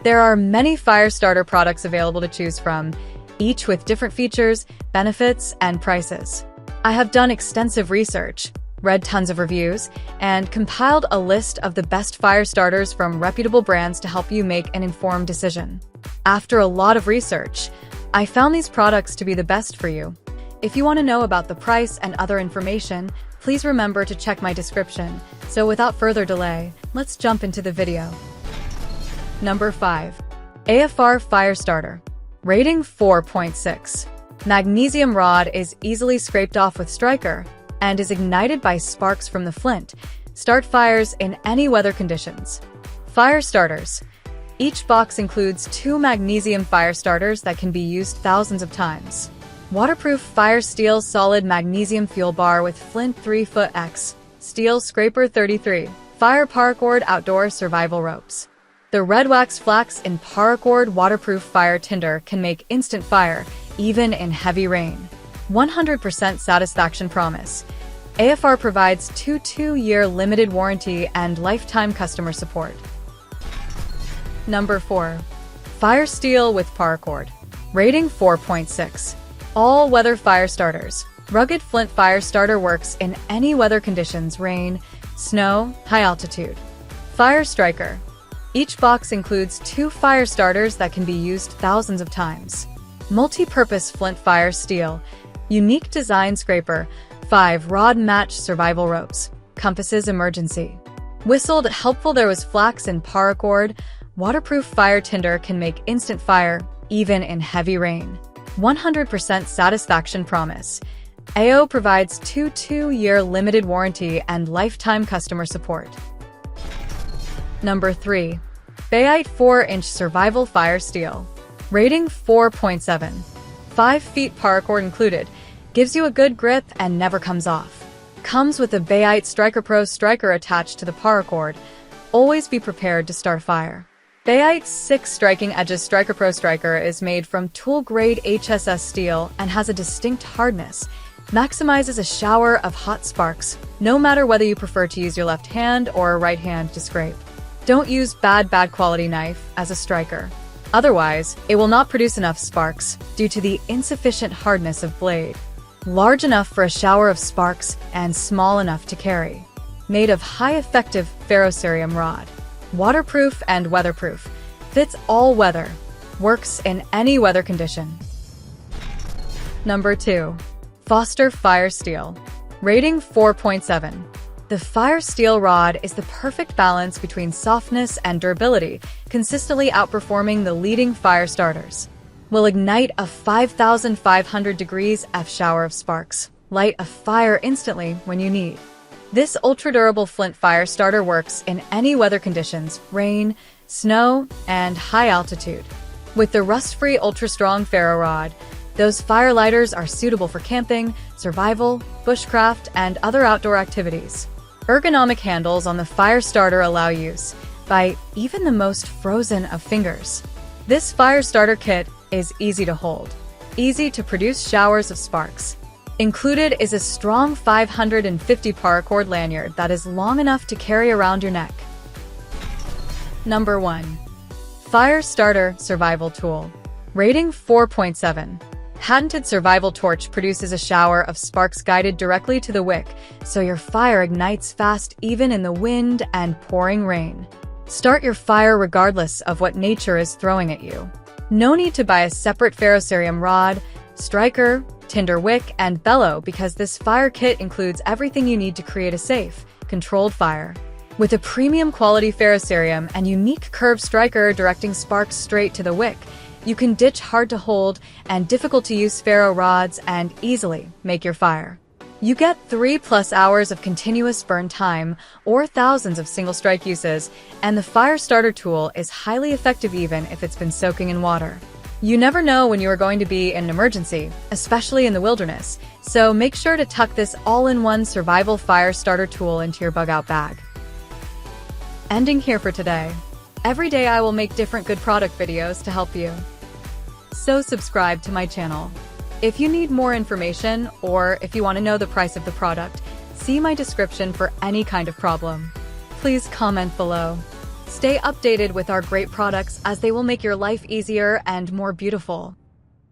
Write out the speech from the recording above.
There are many fire starter products available to choose from, each with different features, benefits, and prices. I have done extensive research, read tons of reviews, and compiled a list of the best fire starters from reputable brands to help you make an informed decision. After a lot of research, I found these products to be the best for you. If you want to know about the price and other information, please remember to check my description. So without further delay, let's jump into the video. Number 5. AFR Fire Starter. Rating 4.6. Magnesium rod is easily scraped off with Striker and is ignited by sparks from the flint. Start fires in any weather conditions. Fire starters. Each box includes 2 magnesium fire starters that can be used thousands of times. Waterproof Fire Steel Solid Magnesium Fuel Bar with Flint 3-foot X. Steel Scraper 33. Fire Paracord Outdoor Survival Ropes. The Red Wax Flax in Paracord Waterproof Fire Tinder can make instant fire, even in heavy rain. 100% Satisfaction Promise. AFR provides 2-year limited warranty and lifetime customer support. Number 4. Fire Steel with Paracord. Rating 4.6. All-weather fire starters. Rugged Flint Fire Starter works in any weather conditions: rain, snow, high altitude. Fire Striker. Each box includes 2 fire starters that can be used thousands of times. Multi-purpose Flint Fire Steel. Unique design scraper. 5 rod match survival ropes. Compasses emergency. Whistled helpful. There was flax in Paracord. Waterproof fire tinder can make instant fire, even in heavy rain. 100% Satisfaction Promise. AO provides 2-year limited warranty and lifetime customer support. Number 3. Bayite 4-inch Survival Fire Steel. Rating 4.7. 5 feet paracord included. Gives you a good grip and never comes off. Comes with a Bayite Striker Pro striker attached to the paracord. Always be prepared to start fire. Bayite's 6 striking edges Striker Pro striker is made from tool-grade HSS steel and has a distinct hardness. Maximizes a shower of hot sparks, no matter whether you prefer to use your left hand or right hand to scrape. Don't use bad quality knife as a striker. Otherwise, it will not produce enough sparks due to the insufficient hardness of blade. Large enough for a shower of sparks and small enough to carry. Made of high-effective ferrocerium rod. Waterproof and weatherproof. Fits all weather. Works in any weather condition. Number 2. Foster Fire Steel. Rating 4.7. The Fire Steel rod is the perfect balance between softness and durability, consistently outperforming the leading fire starters. Will ignite a 5,500 degrees F shower of sparks. Light a fire instantly when you need. This ultra-durable Flint fire starter works in any weather conditions: rain, snow, and high altitude. With the rust-free ultra-strong ferro rod, those fire lighters are suitable for camping, survival, bushcraft, and other outdoor activities. Ergonomic handles on the fire starter allow use by even the most frozen of fingers. This fire starter kit is easy to hold, easy to produce showers of sparks. Included is a strong 550 paracord lanyard that is long enough to carry around your neck. Number 1. Fire Starter Survival Tool. Rating 4.7. Patented survival torch produces a shower of sparks guided directly to the wick, so your fire ignites fast even in the wind and pouring rain. Start your fire regardless of what nature is throwing at you. No need to buy a separate ferrocerium rod, striker, tinder wick, and bellow because this fire kit includes everything you need to create a safe, controlled fire. With a premium quality ferrocerium and unique curved striker directing sparks straight to the wick, you can ditch hard-to-hold and difficult-to-use ferro rods and easily make your fire. You get 3+ hours of continuous burn time or thousands of single-strike uses, and the fire starter tool is highly effective even if it's been soaking in water. You never know when you are going to be in an emergency, especially in the wilderness, so make sure to tuck this all-in-one survival fire starter tool into your bug-out bag. Ending here for today. Every day I will make different good product videos to help you. So subscribe to my channel. If you need more information or if you want to know the price of the product, see my description for any kind of problem. Please comment below. Stay updated with our great products as they will make your life easier and more beautiful.